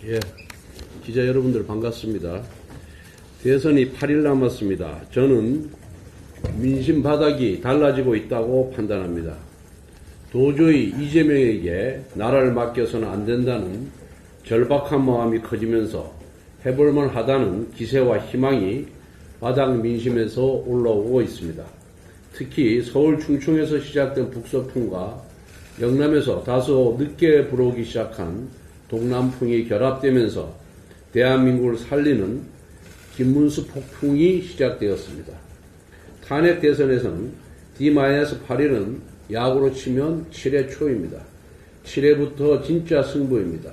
예, 기자 여러분들 반갑습니다. 대선이 8일 남았습니다. 저는 민심 바닥이 달라지고 있다고 판단합니다. 도저히 이재명에게 나라를 맡겨서는 안 된다는 절박한 마음이 커지면서 해볼만 하다는 기세와 희망이 바닥 민심에서 올라오고 있습니다. 특히 서울 충청에서 시작된 북서풍과 영남에서 다소 늦게 불어오기 시작한 동남풍이 결합되면서 대한민국을 살리는 김문수 폭풍이 시작되었습니다. 탄핵 대선에서는 D-8일은 야구로 치면 7회 초입니다. 7회부터 진짜 승부입니다.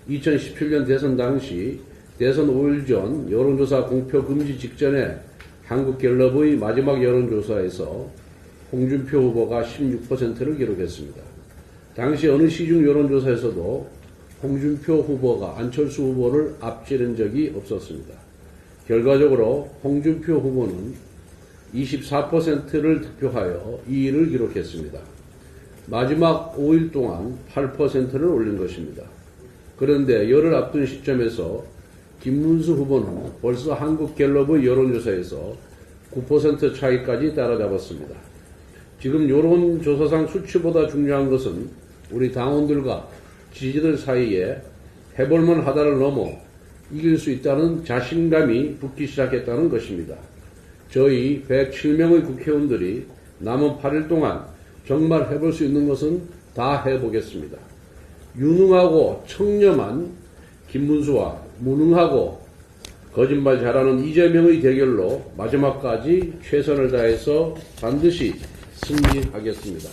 2017년 대선 당시 대선 5일 전 여론조사 공표 금지 직전에 한국갤럽의 마지막 여론조사에서 홍준표 후보가 16%를 기록했습니다. 당시 어느 시중 여론조사에서도 홍준표 후보가 안철수 후보를 앞지른 적이 없었습니다. 결과적으로 홍준표 후보는 24%를 득표하여 2위를 기록했습니다. 마지막 5일 동안 8%를 올린 것입니다. 그런데 열흘 앞둔 시점에서 김문수 후보는 벌써 한국갤럽의 여론조사에서 9% 차이까지 따라잡았습니다. 지금 여론조사상 수치보다 중요한 것은 우리 당원들과 지지들 사이에 해볼만 하다를 넘어 이길 수 있다는 자신감이 붙기 시작했다는 것입니다. 저희 107명의 국회의원들이 남은 8일 동안 정말 해볼 수 있는 것은 다 해보겠습니다. 유능하고 청렴한 김문수와 무능하고 거짓말 잘하는 이재명의 대결로 마지막까지 최선을 다해서 반드시 승리하겠습니다.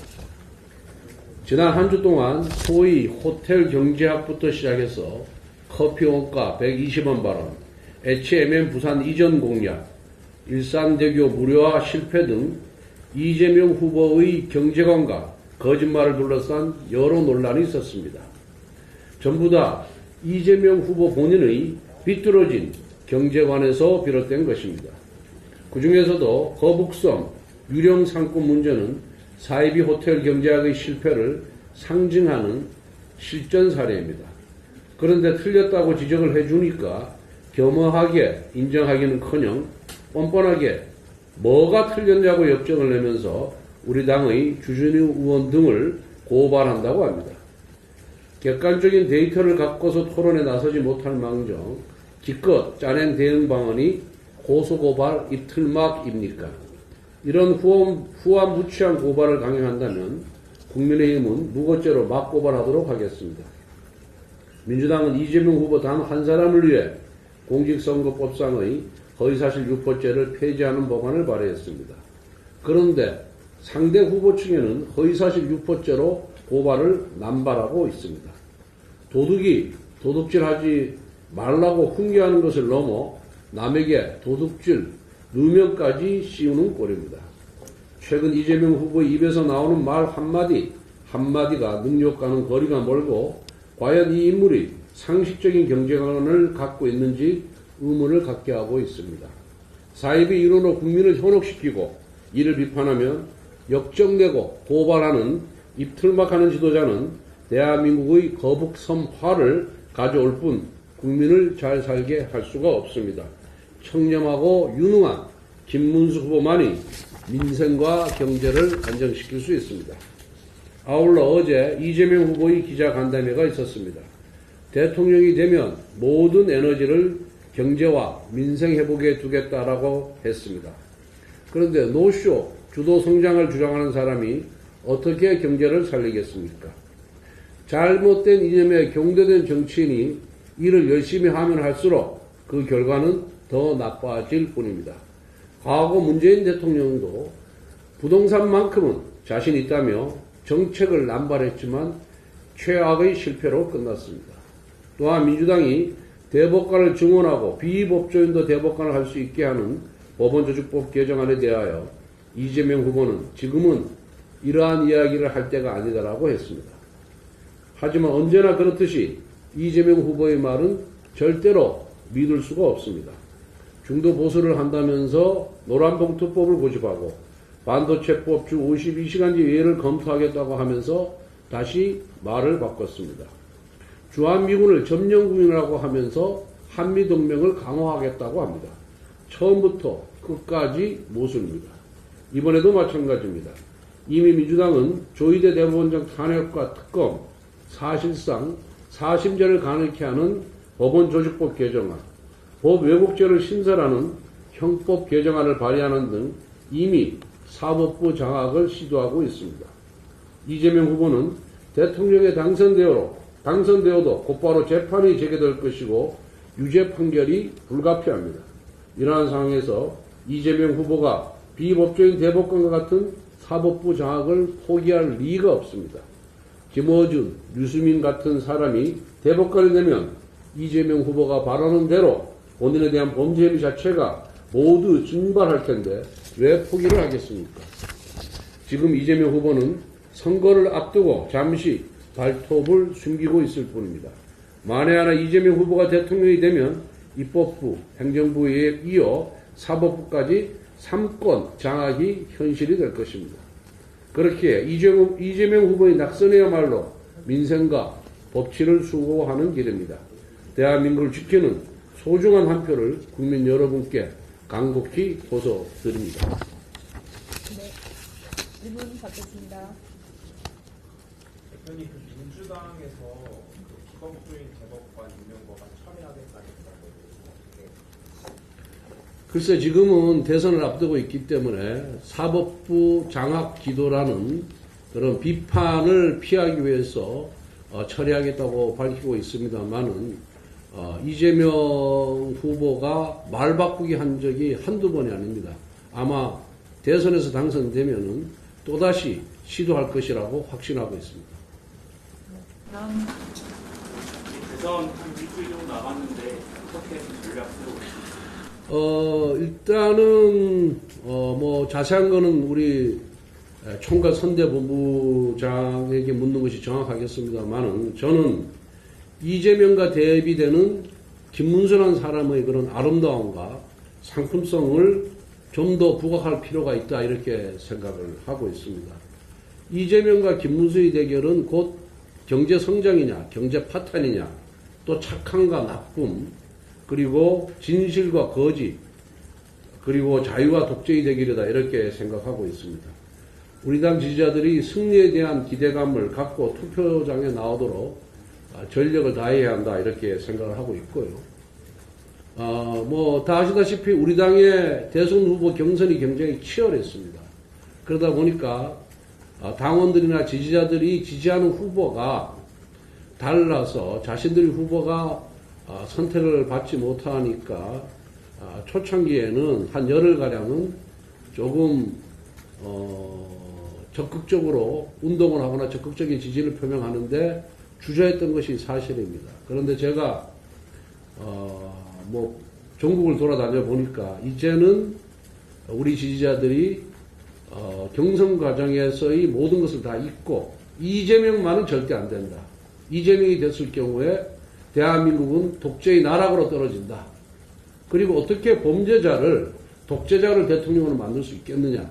지난 한 주 동안 소위 호텔 경제학부터 시작해서 커피 원가 120원 발언, H&M 부산 이전 공약, 일산대교 무료화 실패 등 이재명 후보의 경제관과 거짓말을 둘러싼 여러 논란이 있었습니다. 전부 다 이재명 후보 본인의 비뚤어진 경제관에서 비롯된 것입니다. 그 중에서도 거북섬 유령 상권 문제는 사이비 호텔 경제학의 실패를 상징하는 실전 사례입니다. 그런데 틀렸다고 지적을 해주니까 겸허하게 인정하기는커녕 뻔뻔하게 뭐가 틀렸냐고 역정을 내면서 우리 당의 주진우 의원 등을 고발한다고 합니다. 객관적인 데이터를 갖고서 토론에 나서지 못할 망정 기껏 짜낸 대응 방안이 고소고발 입틀막입니까? 이런 후안무치한 고발을 강행한다면 국민의힘은 무고죄로 막고발하도록 하겠습니다. 민주당은 이재명 후보 단 한 사람을 위해 공직선거법상의 허위사실 유포죄를 폐지하는 법안을 발의했습니다. 그런데 상대 후보 측에는 허위사실 유포죄로 고발을 남발하고 있습니다. 도둑이 도둑질하지 말라고 훈계하는 것을 넘어 남에게 도둑질 누명까지 씌우는 꼴입니다. 최근 이재명 후보의 입에서 나오는 말 한마디가 능력과는 거리가 멀고 과연 이 인물이 상식적인 경제관을 갖고 있는지 의문을 갖게 하고 있습니다. 사이비 이론으로 국민을 현혹시키고 이를 비판하면 역정내고 고발하는 입틀막하는 지도자는 대한민국의 거북섬화를 가져올 뿐 국민을 잘 살게 할 수가 없습니다. 청렴하고 유능한 김문수 후보만이 민생과 경제를 안정시킬 수 있습니다. 아울러 어제 이재명 후보의 기자간담회가 있었습니다. 대통령이 되면 모든 에너지를 경제와 민생 회복에 두겠다라고 했습니다. 그런데 노쇼, 주도 성장을 주장하는 사람이 어떻게 경제를 살리겠습니까? 잘못된 이념에 경도된 정치인이 일을 열심히 하면 할수록 그 결과는 더 나빠질 뿐입니다. 과거 문재인 대통령도 부동산만큼은 자신 있다며 정책을 남발했지만 최악의 실패로 끝났습니다. 또한 민주당이 대법관을 증원하고 비법조인도 대법관을 할 수 있게 하는 법원조직법 개정안에 대하여 이재명 후보는 지금은 이러한 이야기를 할 때가 아니다라고 했습니다. 하지만 언제나 그렇듯이 이재명 후보의 말은 절대로 믿을 수가 없습니다. 중도 보수를 한다면서 노란봉투법을 고집하고 반도체법 주 52시간제 예외를 검토하겠다고 하면서 다시 말을 바꿨습니다. 주한미군을 점령군이라고 하면서 한미동맹을 강화하겠다고 합니다. 처음부터 끝까지 모순입니다. 이번에도 마찬가지입니다. 이미 민주당은 조희대 대법원장 탄핵과 특검, 사실상 사심죄를 가능케 하는 법원조직법 개정안, 법 왜곡죄를 신설하는 형법 개정안을 발의하는 등 이미 사법부 장악을 시도하고 있습니다. 이재명 후보는 대통령에 당선되어도 곧바로 재판이 재개될 것이고 유죄 판결이 불가피합니다. 이러한 상황에서 이재명 후보가 비법조인 대법관과 같은 사법부 장악을 포기할 리가 없습니다. 김어준, 유수민 같은 사람이 대법관이 되면 이재명 후보가 바라는 대로 본인에 대한 범죄 행위 자체가 모두 증발할 텐데 왜 포기를 하겠습니까? 지금 이재명 후보는 선거를 앞두고 잠시 발톱을 숨기고 있을 뿐입니다. 만에 하나 이재명 후보가 대통령이 되면 입법부, 행정부에 이어 사법부까지 3권 장악이 현실이 될 것입니다. 그렇게 이재명 후보의 낙선이야말로 민생과 법치를 수호하는 길입니다. 대한민국을 지키는 소중한 한 표를 국민 여러분께 간곡히 호소드립니다. 네, 질문 받겠습니다. 대표님, 민주당에서 비법조인 대법관 임명과가 철회하겠다는 글쎄 지금은 대선을 앞두고 있기 때문에 사법부 장악 기도라는 그런 비판을 피하기 위해서 처리하겠다고 밝히고 있습니다만은 이재명 후보가 말 바꾸기 한 적이 한두 번이 아닙니다. 아마 대선에서 당선되면은 또다시 시도할 것이라고 확신하고 있습니다. 다음 대선 한 일주일 정도 남았는데 어떻게 전략 세우고 있습니까? 일단은 뭐 자세한 거는 우리 총괄 선대본부장에게 묻는 것이 정확하겠습니다만은 저는 이재명과 대비되는 김문수라는 사람의 그런 아름다움과 상품성을 좀 더 부각할 필요가 있다 이렇게 생각을 하고 있습니다. 이재명과 김문수의 대결은 곧 경제 성장이냐, 경제 파탄이냐, 또 착함과 나쁨, 그리고 진실과 거짓, 그리고 자유와 독재의 대결이다 이렇게 생각하고 있습니다. 우리 당 지지자들이 승리에 대한 기대감을 갖고 투표장에 나오도록 전력을 다해야 한다 이렇게 생각을 하고 있고요. 뭐 다 아시다시피 우리 당의 대선 후보 경선이 굉장히 치열했습니다. 그러다 보니까 당원들이나 지지자들이 지지하는 후보가 달라서 자신들의 후보가 선택을 받지 못하니까 초창기에는 한 열흘가량은 조금 적극적으로 운동을 하거나 적극적인 지지를 표명하는데 주저했던 것이 사실입니다. 그런데 제가 뭐 전국을 돌아다녀 보니까 이제는 우리 지지자들이 경선 과정에서의 모든 것을 다 잊고 이재명만은 절대 안 된다. 이재명이 됐을 경우에 대한민국은 독재의 나락으로 떨어진다. 그리고 어떻게 범죄자를 독재자를 대통령으로 만들 수 있겠느냐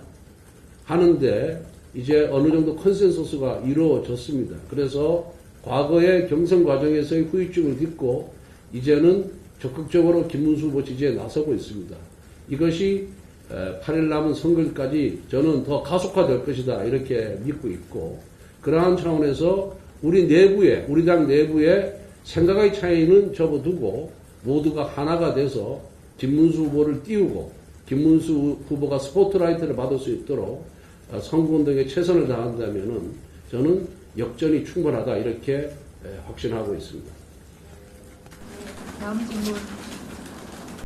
하는데 이제 어느 정도 컨센서스가 이루어졌습니다. 그래서 과거의 경선 과정에서의 후유증을 딛고 이제는 적극적으로 김문수 후보 지지에 나서고 있습니다. 이것이 8일 남은 선거까지 저는 더 가속화될 것이다 이렇게 믿고 있고 그러한 차원에서 우리 당 내부에 생각의 차이는 접어두고 모두가 하나가 돼서 김문수 후보를 띄우고 김문수 후보가 스포트라이트를 받을 수 있도록 선거운동에 최선을 다한다면은 저는 역전이 충분하다 이렇게 확신하고 있습니다. 다음 질문